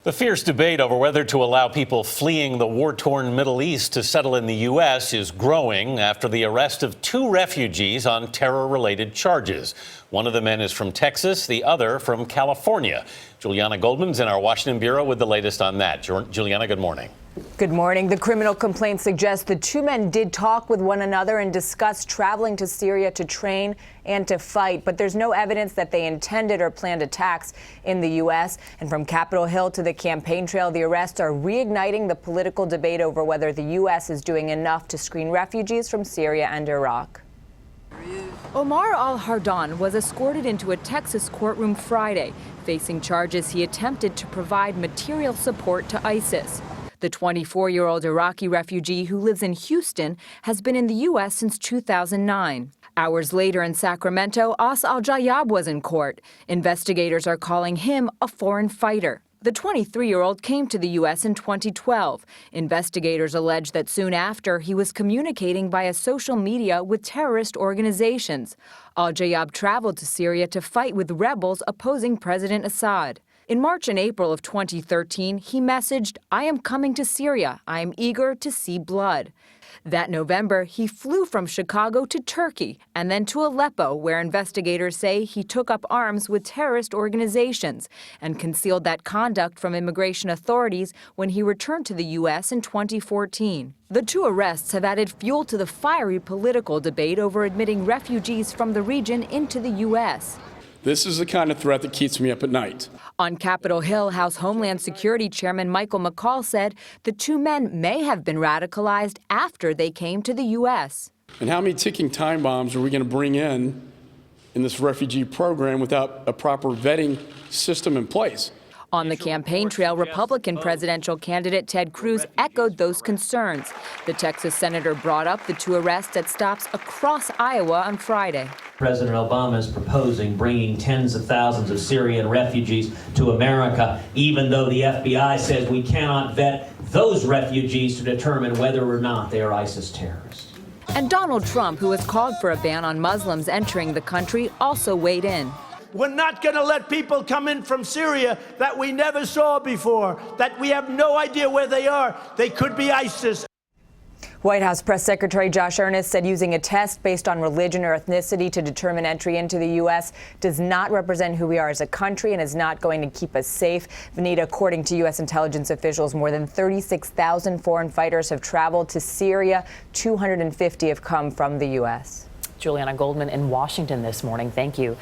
The fierce debate over whether to allow people fleeing the war-torn Middle East to settle in the U.S. is growing after the arrest of 2 refugees on terror-related charges. One of the men is from Texas, the other from California. Julianna Goldman's in our Washington bureau with the latest on that. Julianna, good morning. Good morning. The criminal complaint suggests the 2 men did talk with one another and discuss traveling to Syria to train and to fight, but there's no evidence that they intended or planned attacks in the U.S. And from Capitol Hill to the campaign trail, the arrests are reigniting the political debate over whether the U.S. is doing enough to screen refugees from Syria and Iraq. Omar al-Hardan was escorted into a Texas courtroom Friday, facing charges he attempted to provide material support to ISIS. The 24-year-old Iraqi refugee who lives in Houston has been in the U.S. since 2009. Hours later in Sacramento, As al-Jayab was in court. Investigators are calling him a foreign fighter. The 23-year-old came to the U.S. in 2012. Investigators allege that soon after, he was communicating via social media with terrorist organizations. Al-Jayab traveled to Syria to fight with rebels opposing President Assad. In March and April of 2013, he messaged, "I am coming to Syria. I am eager to see blood." That November, he flew from Chicago to Turkey and then to Aleppo, where investigators say he took up arms with terrorist organizations and concealed that conduct from immigration authorities when he returned to the U.S. in 2014. The 2 arrests have added fuel to the fiery political debate over admitting refugees from the region into the U.S. This is the kind of threat that keeps me up at night. On Capitol Hill, House Homeland Security Chairman Michael McCaul said the 2 men may have been radicalized after they came to the U.S. And how many ticking time bombs are we going to bring in this refugee program without a proper vetting system in place? On the campaign trail, Republican presidential candidate Ted Cruz echoed those concerns. The Texas senator brought up the 2 arrests at stops across Iowa on Friday. President Obama is proposing bringing tens of thousands of Syrian refugees to America, even though the FBI says we cannot vet those refugees to determine whether or not they are ISIS terrorists. And Donald Trump, who has called for a ban on Muslims entering the country, also weighed in. We're not going to let people come in from Syria that we never saw before, that we have no idea where they are. They could be ISIS. White House Press Secretary Josh Earnest said using a test based on religion or ethnicity to determine entry into the U.S. does not represent who we are as a country and is not going to keep us safe. Vanita, according to U.S. intelligence officials, more than 36,000 foreign fighters have traveled to Syria. 250 have come from the U.S. Julianna Goldman in Washington this morning. Thank you.